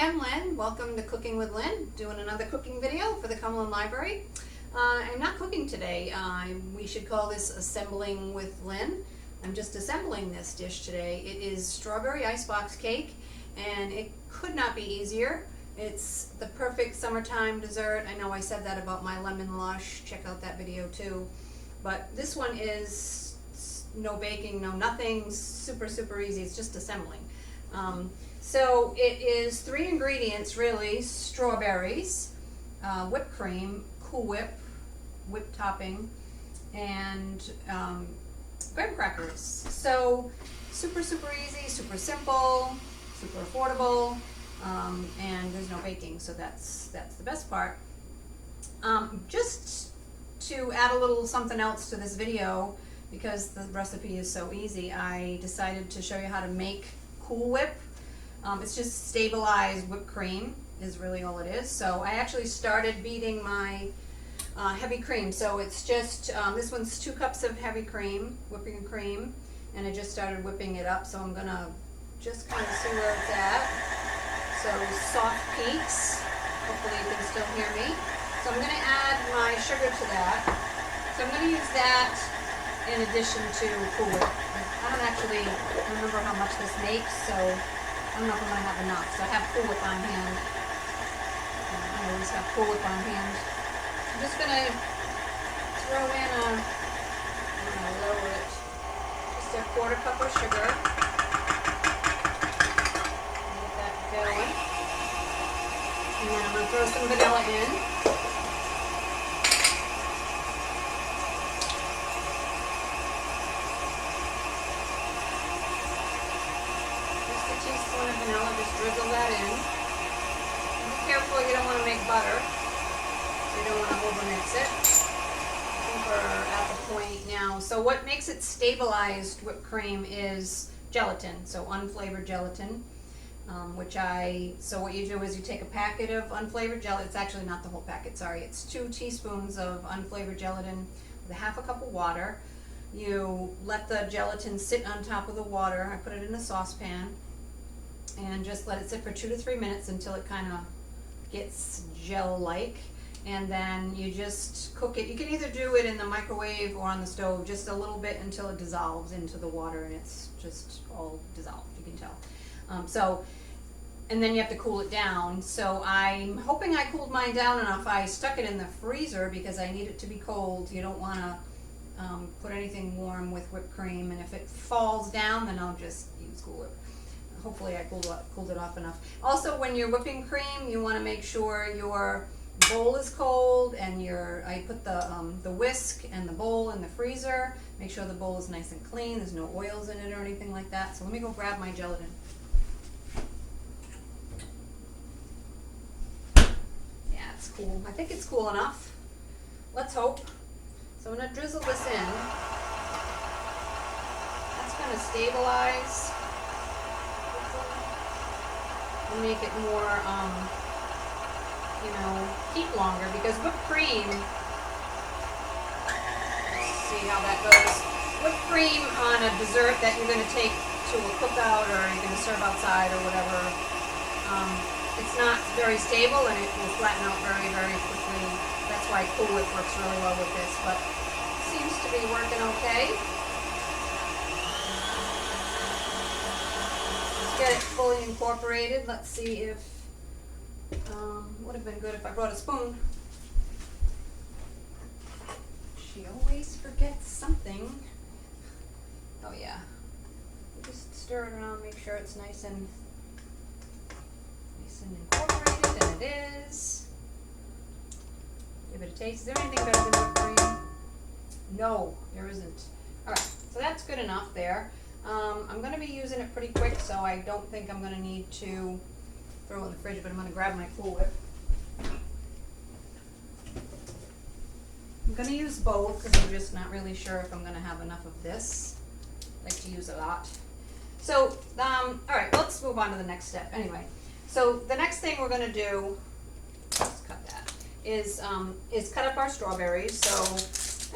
I'm Lynn. Welcome to Cooking with Lynn, doing another cooking video for the Cumberland Library. I'm not cooking today. We should call this Assembling with Lynn. I'm just assembling this dish today. It is strawberry icebox cake, and it could not be easier. It's the perfect summertime dessert. I know I said that about my lemon lush. Check out that video too. But this one is no baking, no nothing, super easy. It's just assembling. So it is 3 ingredients really: strawberries, whipped cream, Cool Whip, whipped topping, and graham crackers. So super easy, super simple, super affordable, and there's no baking, so that's the best part. Just to add a little something else to this video, because the recipe is so easy, I decided to show you how to make Cool Whip. It's just stabilized whipped cream is really all it is. So I actually started beating my heavy cream. So it's just, this one's 2 cups of heavy cream, whipping cream, and I just started whipping it up. So I'm gonna just kind of see where it's at. So soft peaks, hopefully you can still hear me. So I'm gonna add my sugar to that. So I'm gonna use that in addition to Cool Whip. I don't actually remember how much this makes, so I don't know if I'm going to have enough. So I have Cool Whip on hand. I always have Cool Whip on hand. I'm just going to throw in I'm going to lower it, just a 1/4 cup of sugar. Get that going. And then I'm going to throw some vanilla in. Vanilla, just drizzle that in. Be careful, you don't want to make butter. You don't want to overmix it. I think we're at the point now. So what makes it stabilized whipped cream is gelatin, so unflavored gelatin. So what you do is you take a packet of unflavored gelatin. It's actually not the whole packet, sorry. It's 2 teaspoons of unflavored gelatin with a 1/2 cup of water. You let the gelatin sit on top of the water. I put it in a saucepan and just let it sit for 2 to 3 minutes until it kind of gets gel-like, and then you just cook it. You can either do it in the microwave or on the stove, just a little bit until it dissolves into the water and it's just all dissolved, you can tell. And then you have to cool it down. So I'm hoping I cooled mine down enough. I stuck it in the freezer because I need it to be cold. You don't want to put anything warm with whipped cream, and if it falls down, then I'll just use Cool Whip. Hopefully I cooled it off enough. Also, when you're whipping cream, you want to make sure your bowl is cold, and I put the whisk and the bowl in the freezer. Make sure the bowl is nice and clean. There's no oils in it or anything like that. So let me go grab my gelatin. Yeah, it's cool. I think it's cool enough. Let's hope. So I'm going to drizzle this in. That's going to stabilize and make it more, keep longer, because whipped cream, let's see how that goes. Whipped cream on a dessert that you're going to take to a cookout or you're going to serve outside or whatever, it's not very stable and it will flatten out very quickly. That's why Cool Whip works really well with this, but it seems to be working okay. Get it fully incorporated. Let's see if would have been good if I brought a spoon. She always forgets something. Oh yeah. Just stir it around, make sure it's nice and incorporated, and it is. Give it a taste. Is there anything better than whipped cream? No, there isn't. All right, so that's good enough there. I'm going to be using it pretty quick, so I don't think I'm going to need to throw it in the fridge, but I'm going to grab my Cool Whip. I'm going to use both because I'm just not really sure if I'm going to have enough of this. I like to use a lot. So, all right, let's move on to the next step. Anyway, so the next thing we're going to do, let's cut that, is cut up our strawberries. So,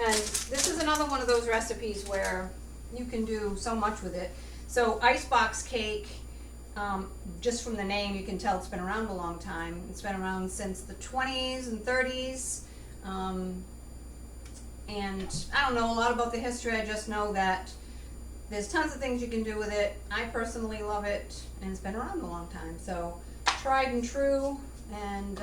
and this is another one of those recipes where you can do so much with it. So icebox cake Just from the name, you can tell it's been around a long time. It's been around since the 20s and 30s. And I don't know a lot about the history. I just know that there's tons of things you can do with it. I personally love it, and it's been around a long time. So tried and true, and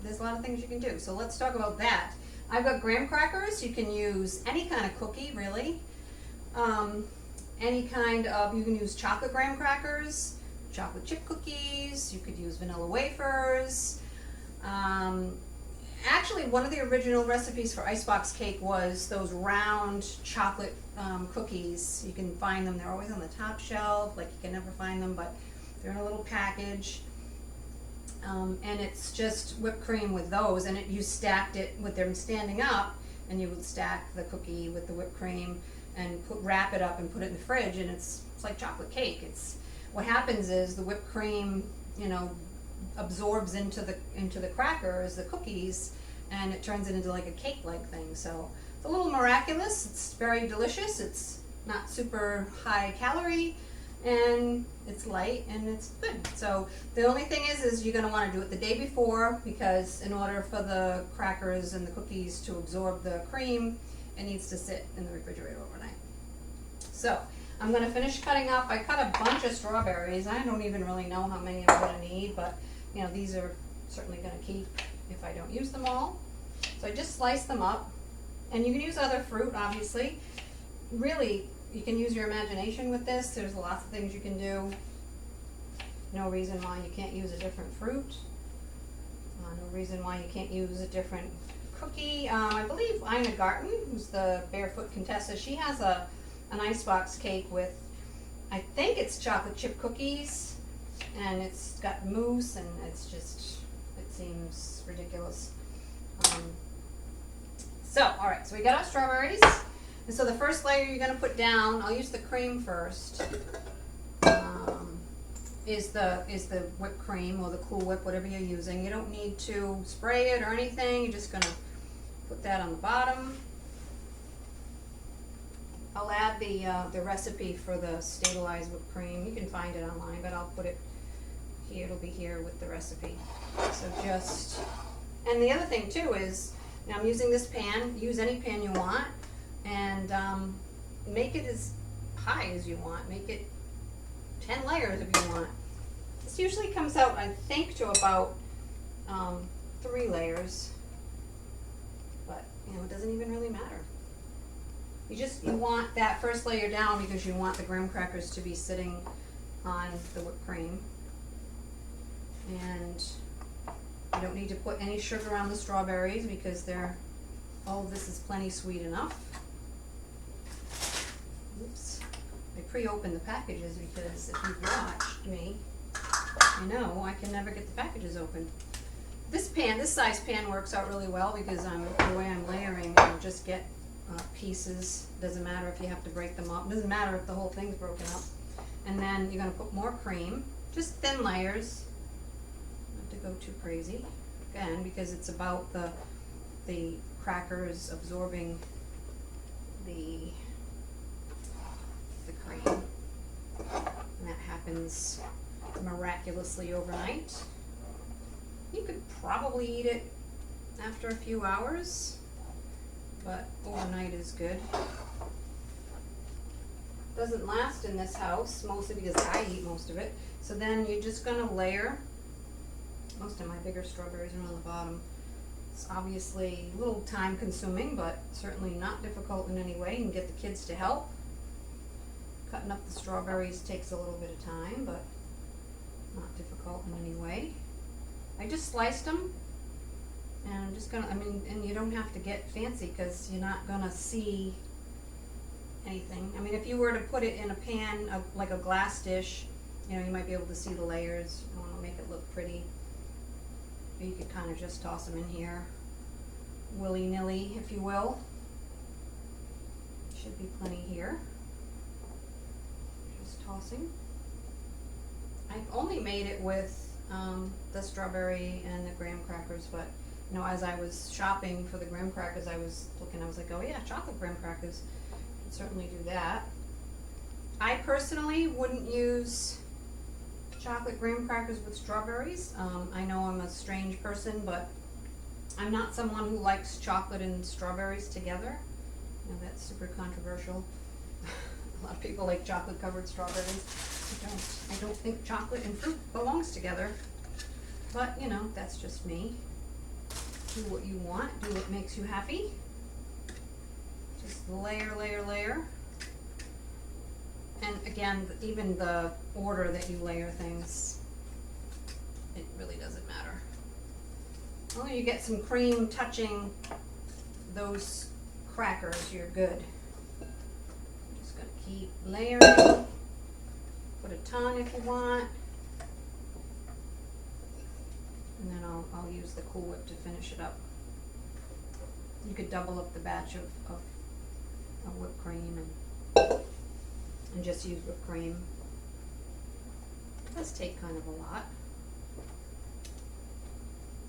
there's a lot of things you can do. So let's talk about that. I've got graham crackers. You can use any kind of cookie, really. Any kind of, you can use chocolate graham crackers, chocolate chip cookies, you could use vanilla wafers. Actually, one of the original recipes for Icebox cake was those round chocolate cookies. You can find them, they're always on the top shelf, like you can never find them, but they're in a little package. And it's just whipped cream with those, and you stacked it with them standing up, and you would stack the cookie with the whipped cream and wrap it up and put it in the fridge, and it's like chocolate cake. It's what happens is the whipped cream, absorbs into the crackers, the cookies, and it turns it into like a cake-like thing. So it's a little miraculous. It's very delicious. It's not super high calorie, and it's light, and it's good. So the only thing is you're going to want to do it the day before, because in order for the crackers and the cookies to absorb the cream, it needs to sit in the refrigerator overnight. So I'm going to finish cutting up. I cut a bunch of strawberries. I don't even really know how many I'm going to need, but these are certainly going to keep if I don't use them all. So I just slice them up, and you can use other fruit, obviously. Really, you can use your imagination with this. There's lots of things you can do. No reason why you can't use a different fruit. No reason why you can't use a different cookie. I believe Ina Garten, who's the Barefoot Contessa, she has an Icebox cake with, I think it's chocolate chip cookies, and it's got mousse, and it's just, it seems ridiculous. All right, so we got our strawberries. And so the first layer you're going to put down, I'll use the cream first, is the whipped cream or the Cool Whip, whatever you're using. You don't need to spray it or anything. You're just going to put that on the bottom. I'll add the recipe for the stabilized whipped cream. You can find it online, but I'll put it here. It'll be here with the recipe. So just, and the other thing too is, now I'm using this pan. Use any pan you want, and make it as high as you want. Make it 10 layers if you want. This usually comes out, I think, to about 3 layers, but it doesn't even really matter. You want that first layer down because you want the graham crackers to be sitting on the whipped cream, and you don't need to put any sugar on the strawberries because all of this is plenty sweet enough. Oops. I pre-opened the packages because if you've watched me, you know I can never get the packages open. This size pan works out really well because the way I'm layering, I just get pieces. Doesn't matter if you have to break them up. Doesn't matter if the whole thing's broken up. And then you're going to put more cream, just thin layers. Not to go too crazy, again, because it's about the crackers absorbing the cream, and that happens miraculously overnight. You could probably eat it after a few hours, but overnight is good. Doesn't last in this house, mostly because I eat most of it. So then you're just going to layer. Most of my bigger strawberries are on the bottom. It's obviously a little time consuming, but certainly not difficult in any way. You can get the kids to help. Cutting up the strawberries takes a little bit of time, but not difficult in any way. I just sliced them, and I'm just gonna, and you don't have to get fancy because you're not gonna see anything. If you were to put it in a pan, like a glass dish, you might be able to see the layers. I want to make it look pretty. You could kind of just toss them in here, willy-nilly, if you will. Should be plenty here. Just tossing. I've only made it with the strawberry and the graham crackers, but as I was shopping for the graham crackers, I was like, oh yeah, chocolate graham crackers. Certainly do that. I personally wouldn't use chocolate graham crackers with strawberries. I know I'm a strange person, but I'm not someone who likes chocolate and strawberries together. You know, that's super controversial. A lot of people like chocolate covered strawberries. I don't think chocolate and fruit belongs together. But, you know, that's just me. Do what you want. Do what makes you happy. Just layer, layer, layer. And again, even the order that you layer things, it really doesn't matter. As long as you get some cream touching those crackers, you're good. I'm just gonna keep layering. Put a ton if you want. And then I'll use the Cool Whip to finish it up. You could double up the batch of whipped cream and just use whipped cream. It does take kind of a lot,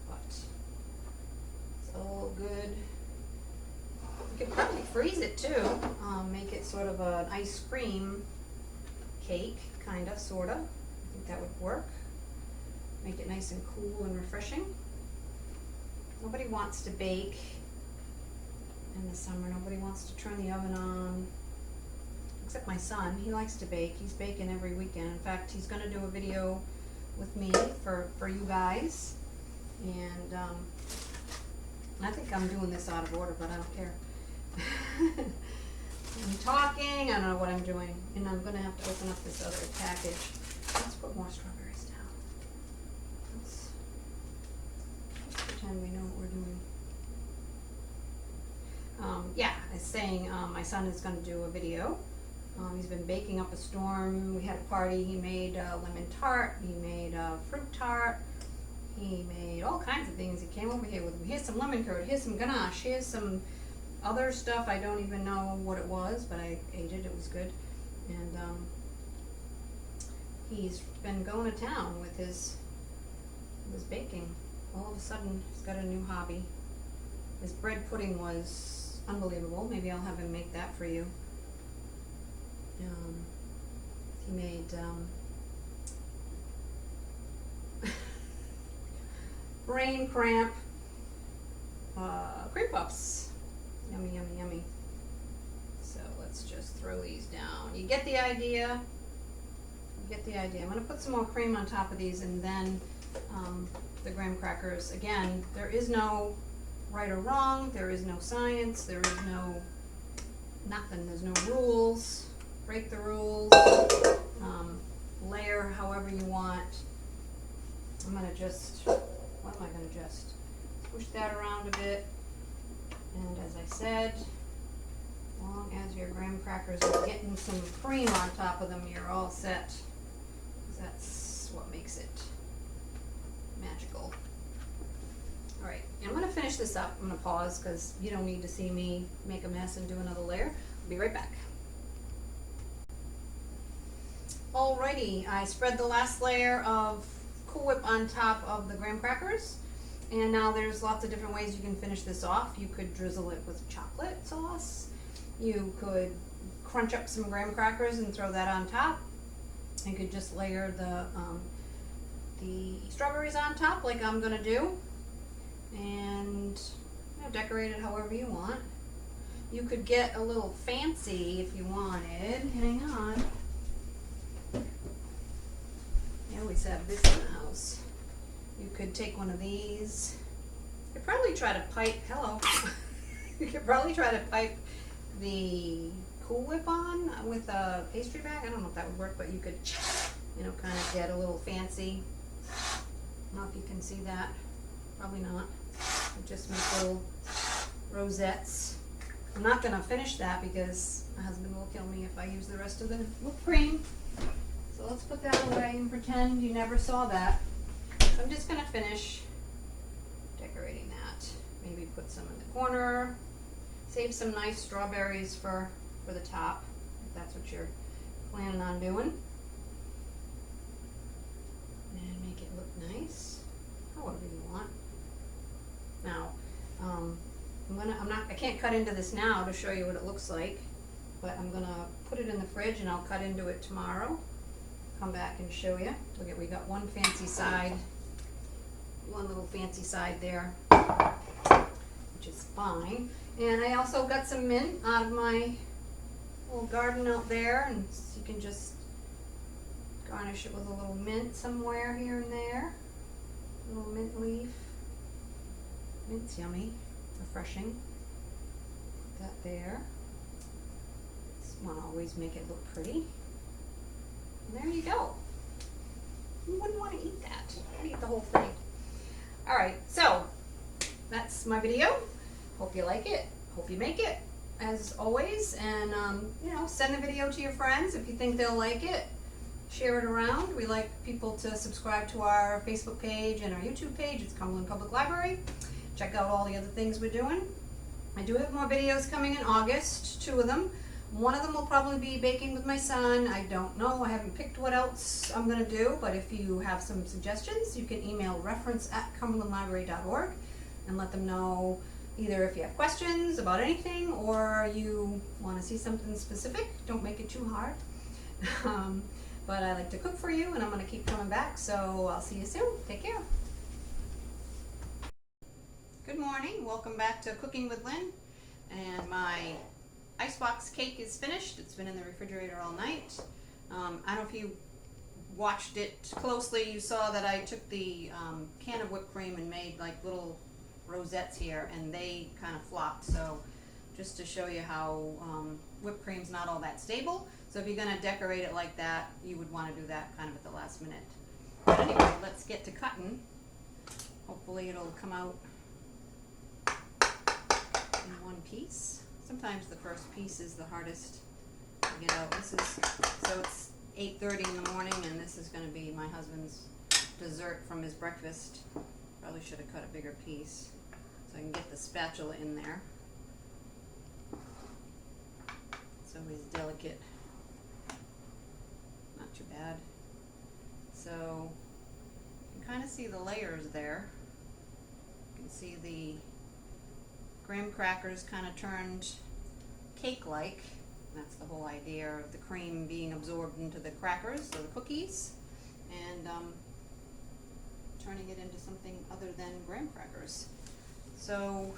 but it's all good. You could probably freeze it too. Make it sort of an ice cream cake, kind of, sort of. I think that would work. Make it nice and cool and refreshing. Nobody wants to bake in the summer. Nobody wants to turn the oven on. Except my son. He likes to bake. He's baking every weekend. In fact, he's going to do a video with me for you guys. And I think I'm doing this out of order, but I don't care. I'm talking. I don't know what I'm doing. And I'm going to have to open up this other package. Let's put more strawberries down. Let's pretend we know what we're doing. Yeah, I was saying my son is going to do a video. He's been baking up a storm. We had a party. He made a lemon tart. He made a fruit tart. He made all kinds of things. He came over here with me. Here's some lemon curd. Here's some ganache. Here's some other stuff. I don't even know what it was, but I ate it. It was good. And he's been going to town with his baking. All of a sudden, he's got a new hobby. His bread pudding was unbelievable. Maybe I'll have him make that for you. He made brain cramp cream puffs. Yummy, yummy, yummy. So let's just throw these down. You get the idea? You get the idea. I'm going to put some more cream on top of these and then the graham crackers. Again, there is no right or wrong. There is no science. There is no nothing. There's no rules. Break the rules. Layer however you want. I'm going to just, what am I going to just? Push that around a bit. And as I said, as long as your graham crackers are getting some cream on top of them, you're all set. That's what makes it magical. All right, I'm going to finish this up. I'm going to pause because you don't need to see me make a mess and do another layer. I'll be right back. Alrighty, I spread the last layer of Cool Whip on top of the graham crackers. And now there's lots of different ways you can finish this off. You could drizzle it with chocolate sauce. You could crunch up some graham crackers and throw that on top. You could just layer the strawberries on top like I'm gonna do. And decorate it however you want. You could get a little fancy if you wanted. Hang on. I always have this in the house. You could take one of these. You could probably try to pipe, hello. You could probably try to pipe the Cool Whip on with a pastry bag. I don't know if that would work, but you could, kind of get a little fancy. I don't know if you can see that. Probably not. Just make little rosettes. I'm not going to finish that because my husband will kill me if I use the rest of the whipped cream. So let's put that away and pretend you never saw that. So I'm just going to finish decorating that. Maybe put some in the corner. Save some nice strawberries for the top, if that's what you're planning on doing. And make it look nice, however you want. Now, I can't cut into this now to show you what it looks like, but I'm gonna put it in the fridge and I'll cut into it tomorrow. come back and show you. Look at, we got one fancy side, one little fancy side there, which is fine. And I also got some mint out of my little garden out there, and so you can just garnish it with a little mint somewhere here and there. A little mint leaf. Mint's yummy, refreshing. Put that there. Just want to always make it look pretty. And there you go. You wouldn't want to eat that. I'd eat the whole thing. Alright, so that's my video. Hope you like it. Hope you make it, as always. And, you know, send the video to your friends if you think they'll like it. Share it around. We like people to subscribe to our Facebook page and our YouTube page. It's Cumberland Public Library. Check out all the other things we're doing. I do have more videos coming in August, 2 of them. One of them will probably be baking with my son. I don't know. I haven't picked what else I'm going to do, but if you have some suggestions, you can email reference@cumberlandlibrary.org and let them know either if you have questions about anything or you want to see something specific. Don't make it too hard. But I like to cook for you, and I'm going to keep coming back, so I'll see you soon. Take care. Good morning. Welcome back to Cooking with Lynne. And my Icebox cake is finished. It's been in the refrigerator all night. I don't know if you watched it closely. You saw that I took the can of whipped cream and made like little rosettes here, and they kind of flopped. So just to show you how whipped cream's not all that stable. So if you're going to decorate it like that, you would want to do that kind of at the last minute. But anyway, let's get to cutting. Hopefully it'll come out in one piece. Sometimes the first piece is the hardest to get out. So it's 8:30 in the morning, and this is going to be my husband's dessert from his breakfast. Probably should have cut a bigger piece so I can get the spatula in there. It's always delicate. Not too bad. So you can kind of see the layers there. You can see the graham crackers kind of turned cake-like. That's the whole idea of the cream being absorbed into the crackers, so the cookies, and turning it into something other than graham crackers. So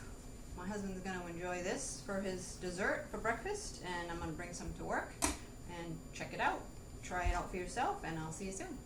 my husband's going to enjoy this for his dessert for breakfast, and I'm going to bring some to work and check it out. Try it out for yourself, and I'll see you soon.